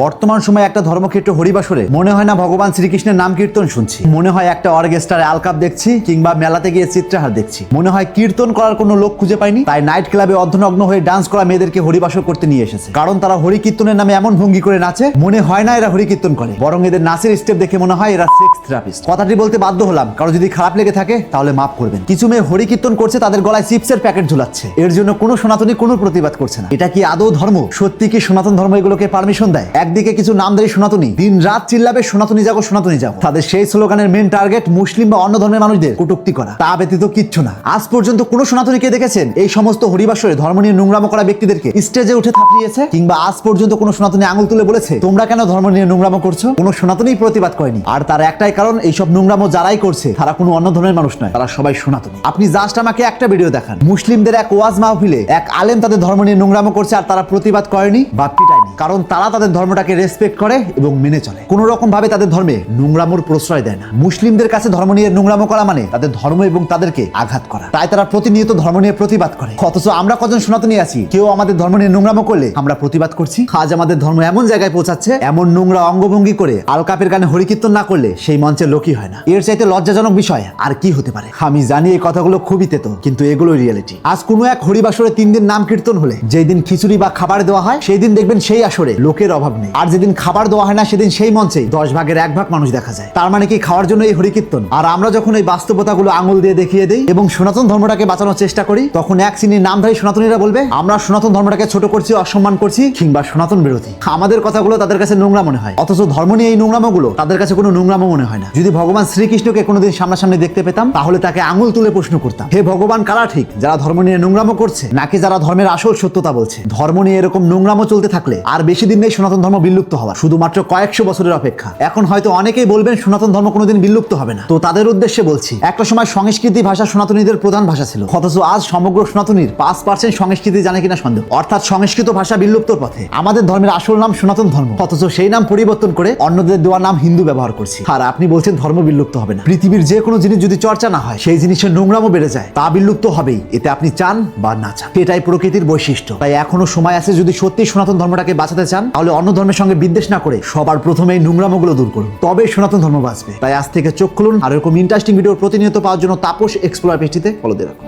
বর্তমান সময়ে একটা ধর্মক্ষেত্র হরিবাসরে মনে হয় না ভগবান শ্রীকৃষ্ণের নাম কীর্তন শুনছি, মনে হয় একটা অর্কেস্ট্রার আলকাপ দেখছি কিংবা মেলাতে গিয়ে চিত্রহার দেখছি। মনে হয় কীর্তন করার কোনো লোক খুঁজে পাইনি, তাই নাইট ক্লাবে অর্ধনগ্ন হয়ে ডান্স করা মেয়েদেরকে হরিবাসর করতে নিয়ে এসেছে। কারণ তারা হরি কীর্তনের নামে এমন ভঙ্গি করে নাচে, মনে হয় না এরা হরি কীর্তন করে, বরং এদের নাচের স্টেপ দেখে মনে হয় এরা সেক্স থেরাপিস্ট। কথাটি বলতে বাধ্য হলাম, কারণ যদি খারাপ লেগে থাকে তাহলে মাফ করবেন। কিছু মেয়ে হরি কীর্তন করছে, তাদের গলায় চিপসের প্যাকেট ঝুলাচ্ছে, এর জন্য কোনো সনাতনী কোনো প্রতিবাদ করছে না। এটা কি আদৌ ধর্ম? সত্যি কি সনাতন ধর্ম এগুলোকে পারমিশন দেয়? একদিকে কিছু নামধারী সনাতনী দিন রাত চিল্লাবে সনাতনী জাগো সনাতনী জাগো, তাদের সেই স্লোগানের মেন টার্গেট মুসলিম বা অন্য ধর্মের মানুষদের কটূক্তি করা, তা ব্যতীত কিচ্ছু না। আজ পর্যন্ত কোন সনাতনীকে দেখেছেন এই সমস্ত হরিবাসরে ধর্ম নিয়ে নোংরামো করা ব্যক্তিদেরকে স্টেজে উঠে থাপিয়েছে? কিংবা আজ পর্যন্ত কোন সনাতনী আঙুল তুলে বলেছে তোমরা কেন ধর্ম নিয়ে নোংরামো করছো? কোন সনাতনী প্রতিবাদ করেনি। আর তার একটাই কারণ, এইসব নোংরামো যারাই করছে তারা কোনো অন্য ধর্মের মানুষ নয়, তারা সবাই সনাতনী। আপনি জাস্ট আমাকে একটা ভিডিও দেখান, মুসলিমদের এক ওয়াজ মাহফিলে এক আলেম তাদের ধর্ম নিয়ে নোংরামো করছে আর তারা প্রতিবাদ করেনি বা পিটায়নি, কারণ তারা তাদের ধর্মটাকে রেসপেক্ট করে এবং মেনে চলে, কোন রকম ভাবে তাদের ধর্মে নোংরামোর প্রশ্রয় দেয় না। মুসলিমদের কাছে ধর্ম নিয়ে নোংরামো করা মানে তাদের ধর্ম এবং তাদেরকে আঘাত করা, তাই তারা প্রতিনিয়ত ধর্ম নিয়ে প্রতিবাদ করে। অথচ আমরা কজন সনাতনী আছি, কেউ আমাদের ধর্ম নিয়ে নোংরামো করলে আমরা প্রতিবাদ করছি। আজ আমাদের ধর্ম এমন জায়গায় পৌঁছাচ্ছে, এমন নোংরা অঙ্গভঙ্গি করে আলকাপের গানে হরিকীর্তন না করলে সেই মঞ্চের লোকই হয় না। এর চাইতে লজ্জাজনক বিষয় আর কি হতে পারে? আমি জানি এই কথাগুলো খুবই তেতো, কিন্তু এগুলোই রিয়েলিটি। আজ কোনো এক হরিবাসরে 3 দিন নাম কীর্তন হলে যেই দিন খিচুড়ি বা খাবার দেওয়া হয় সেই দিন দেখবেন সেই আসরে লোকের অভাব নেই, আর যেদিন খাবার দেওয়া হয় না সেদিন সেই মঞ্চে 10 ভাগের 1 ভাগ মানুষ দেখা যায়। তার মানে কি খাওয়ার জন্য এই হরিকীর্তন? আর আমরা যখন এই বাস্তবতাগুলো আঙুল দিয়ে দেখিয়ে দেই এবং সনাতন ধর্মটাকে বাঁচানোর চেষ্টা করি, তখন এক শ্রেণীর নামধারী সনাতনীরা বলবে আমরা সনাতন ধর্মটাকে ছোট করছি, অসম্মান করছি কিংবা সনাতন বিরোধী। আমাদের কথাগুলো তাদের কাছে নোংরা মনে হয়, অথচ ধর্ম নিয়ে এই নোংরামোগুলো তাদের কাছে কোনো নোংরামো মনে হয় না। যদি ভগবান শ্রীকৃষ্ণকে কোনোদিন সামনাসামনি দেখতে পেতাম তাহলে তাকে আঙুল তুলে প্রশ্ন করতাম, হে ভগবান, কারা ঠিক, যারা ধর্ম নিয়ে নোংরামো করছে নাকি যারা ধর্মের আসল সত্যতা বলছে? ধর্ম নিয়ে এরকম নোংরামো চলতে থাকলে আর বেশি দিন নেই সনাতন ধর্ম বিলুপ্ত হওয়ার, শুধুমাত্র কয়েকশো বছরের অপেক্ষা। এখন হয়তো অনেকেই বলবেন সনাতন ধর্ম কোনোদিন বিলুপ্ত হবে না, তো তাদের উদ্দেশ্যে বলছি, একটা সময় সংস্কৃতি ভাষা সনাতনীদের প্রধান ভাষা ছিল, অথচ আজ সমগ্র সনাতনীর 5% সংস্কৃতি জানে কিনা সন্দেহ, অর্থাৎ সংস্কৃত ভাষা বিলুপ্তর পথে। আমাদের ধর্মের আসল নাম সনাতন ধর্ম, অথচ সেই নাম পরিবর্তন করে অন্যদের দেওয়া নাম হিন্দু ব্যবহার করছি। আর আপনি বলছেন ধর্ম বিলুপ্ত হবে না? পৃথিবীর যে কোনো জিনিস যদি চর্চা না হয় সেই জিনিসের নোংরামো বেড়ে যায়, তা বিলুপ্ত হবেই, এতে আপনি চান বা না চান। এটাই প্রকৃতির বৈশিষ্ট্য। তাই এখনো সময় আছে, যদি সত্যি সনাতন ধর্মটাকে বাঁচাতে চান তাহলে অন্য ধর্মের সঙ্গে বিদ্বেষ না করে সবার প্রথমে এই নোংরামোগুলো দূর করুন, তবে সনাতন ধর্ম বাঁচবে। তাই আজ থেকে চোখ খুলুন, আর এরকম ইন্টারেস্টিং ভিডিও প্রতিনিয়ত পাওয়ার জন্য তাপস এক্সপ্লোরার পেজটিতে ফলো দিয়ে রাখুন।